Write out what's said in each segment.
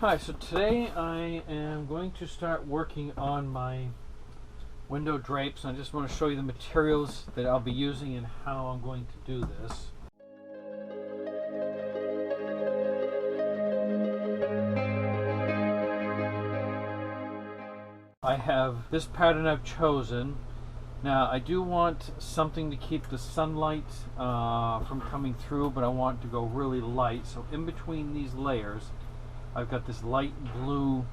Hi, so today I am going to start working on my window drapes. I just want to show you the materials that I'll be using and how I'm going to do this. I have this pattern I've chosen. Now I do want something to keep the sunlight from coming through, but I want it to go really light. So in between these layers I've got this light blue,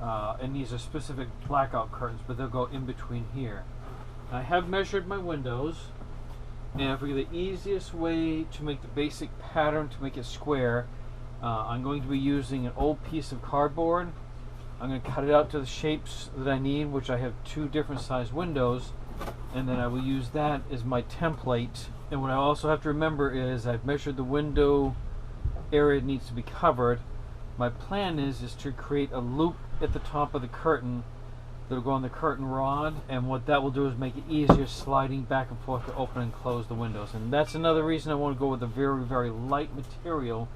and these are specific blackout curtains, but they'll go in between here. I have measured my windows, and for the easiest way to make the basic pattern to make it square, I'm going to be using an old piece of cardboard. I'm going to cut it out to the shapes that I need, which I have two different size windows, and then I will use that as my template. And what I also have to remember is I've measured the window area that needs to be covered. My plan is to create a loop at the top of the curtain that'll go on the curtain rod, and what that will do is make it easier sliding back and forth to open and close the windows. And that's another reason I want to go with a very, very light material,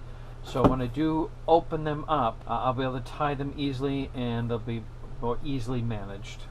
so when I do open them up, I'll be able to tie them easily and they'll be more easily managed.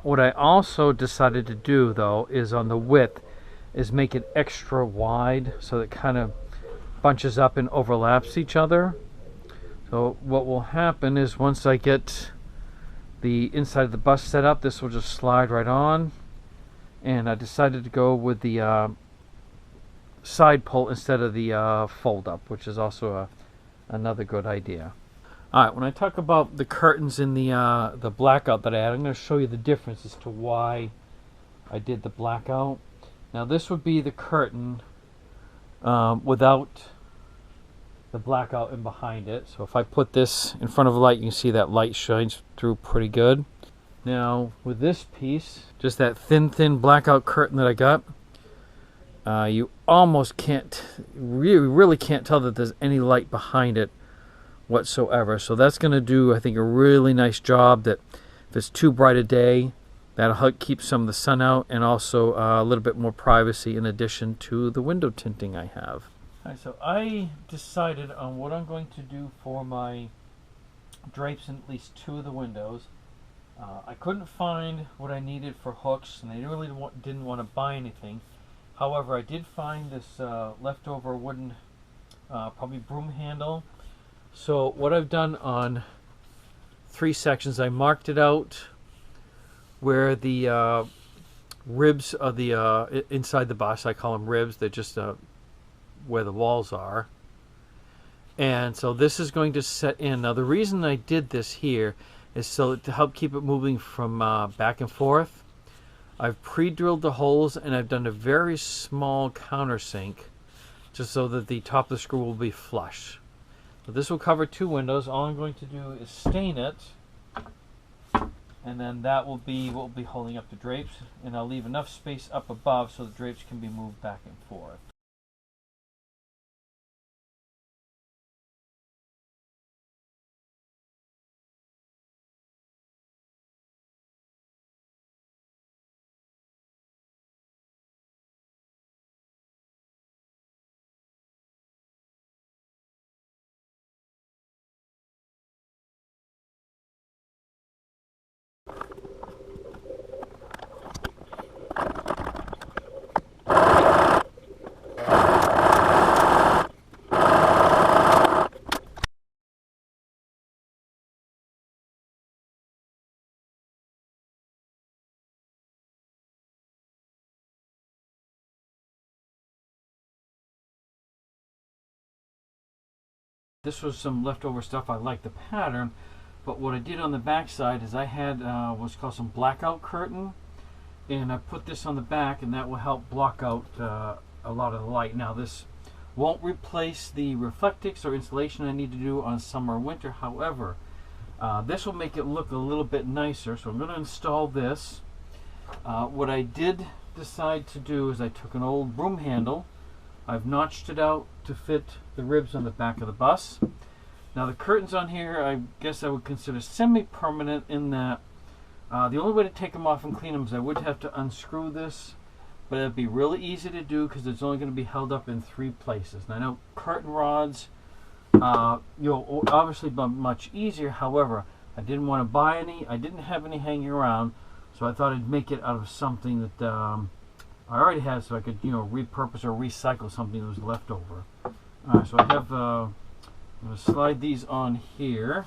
What I also decided to do, though, is on the width, is make it extra wide so it kind of bunches up and overlaps each other. So what will happen is once I get the inside of the bus set up, this will just slide right on. And I decided to go with the side pull instead of the fold up, which is also another good idea. Alright, when I talk about the curtains in the blackout that I had, I'm going to show you the difference as to why I did the blackout. Now this would be the curtain without the blackout in behind it. So if I put this in front of a light, you can see that light shines through pretty good. Now with this piece, just that thin blackout curtain that I got, you almost can't, really can't tell that there's any light behind it whatsoever. So that's going to do, I think, a really nice job. That if it's too bright a day, That'll help keep some of the sun out and also a little bit more privacy in addition to the window tinting I have. Alright, so I decided on what I'm going to do for my drapes in at least two of the windows. I couldn't find what I needed for hooks, and I really didn't want to buy anything. However, I did find this leftover wooden, probably broom handle. So what I've done on 3 sections, I marked it out where the ribs of the inside the bus, I call them ribs, they're just where the walls are. And so this is going to set in. Now the reason I did this here is so to help keep it moving from back and forth. I've pre-drilled the holes and I've done a very small countersink just so that the top of the screw will be flush. So this will cover 2 windows. All I'm going to do is stain it, and then that will be what will be holding up the drapes, and I'll leave enough space up above so the drapes can be moved back and forth. This was some leftover stuff. I like the pattern, but what I did on the back side is I had what's called some blackout curtain, and I put this on the back, and that will help block out a lot of the light. Now this won't replace the reflectics or insulation I need to do on summer or winter. However, this will make it look a little bit nicer, so I'm going to install this. What I did decide to do is I took an old broom handle, I've notched it out to fit the ribs on the back of the bus. Now the curtains on here, I guess I would consider semi-permanent in that the only way to take them off and clean them is I would have to unscrew this, but it'd be really easy to do because it's only going to be held up in 3 places. And I know curtain rods, you'll obviously be much easier. However, I didn't want to buy any. I didn't have any hanging around, so I thought I'd make it out of something that I already had, so I could, repurpose or recycle something that was left over. Alright, so I have, I'm going to slide these on here.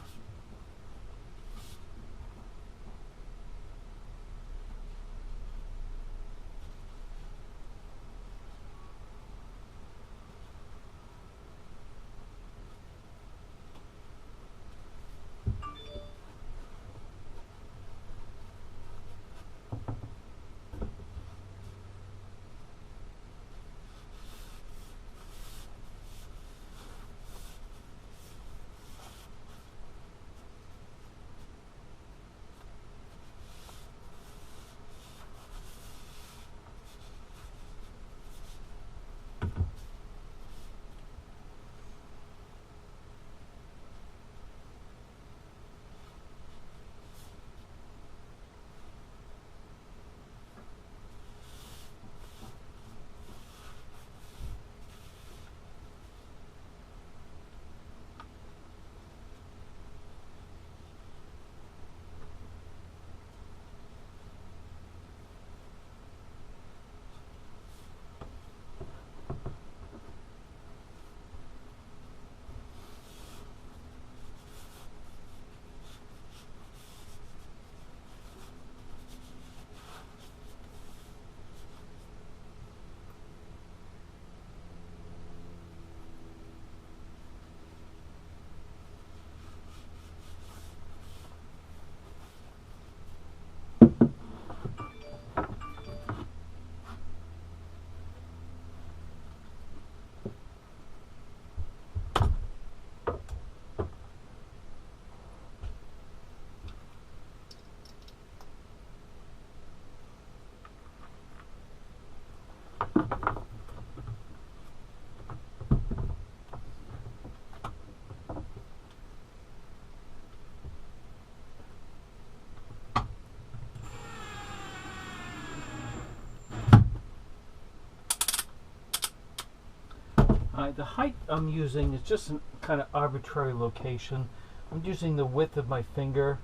The height I'm using is just a kind of arbitrary location. I'm using the width of my finger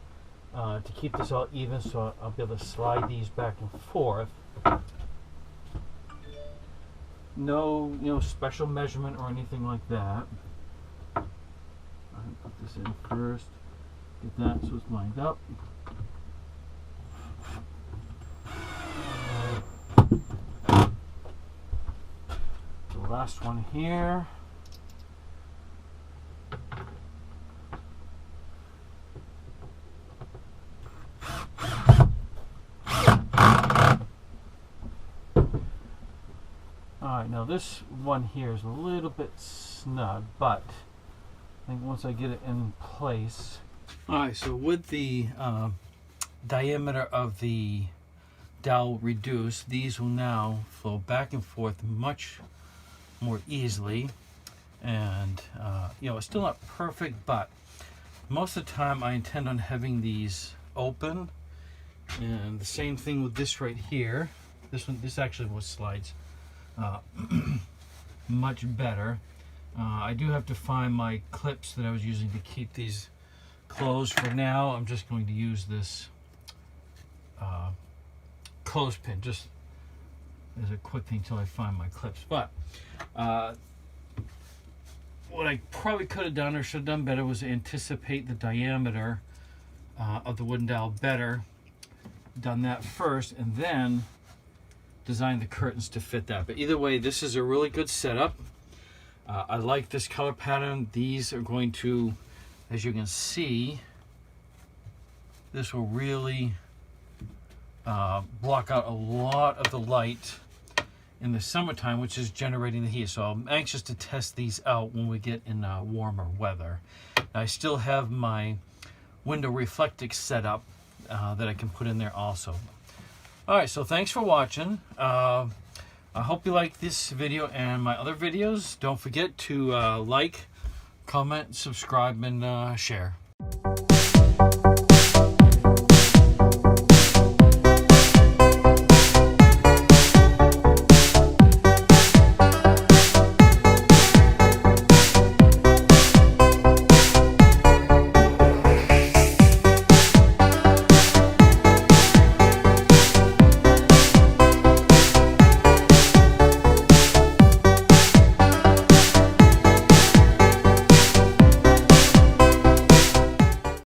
to keep this all even, so I'll be able to slide these back and forth. No, special measurement or anything like that. I'll put this in first. Get that so it's lined up. The last one here. Alright, now this one here is a little bit snug, but I think once I get it in place. Alright, so with the diameter of the dowel reduced, these will now flow back and forth much more easily. And it's still not perfect, but most of the time I intend on having these open. And the same thing with this right here. This actually slides much better. I do have to find my clips that I was using to keep these closed. For now, I'm just going to use this clothespin just as a quick thing till I find my clips. But what I probably could have done or should have done better was anticipate the diameter of the wooden dowel better. Done that first and then design the curtains to fit that. But either way, this is a really good setup. I like this color pattern. These are going to, as you can see, this will really block out a lot of the light in the summertime, which is generating the heat. So I'm anxious to test these out when we get in warmer weather. I still have my window reflectix set up that I can put in there also. Alright, so thanks for watching. I hope you like this video and my other videos. Don't forget to like, comment, subscribe, and share.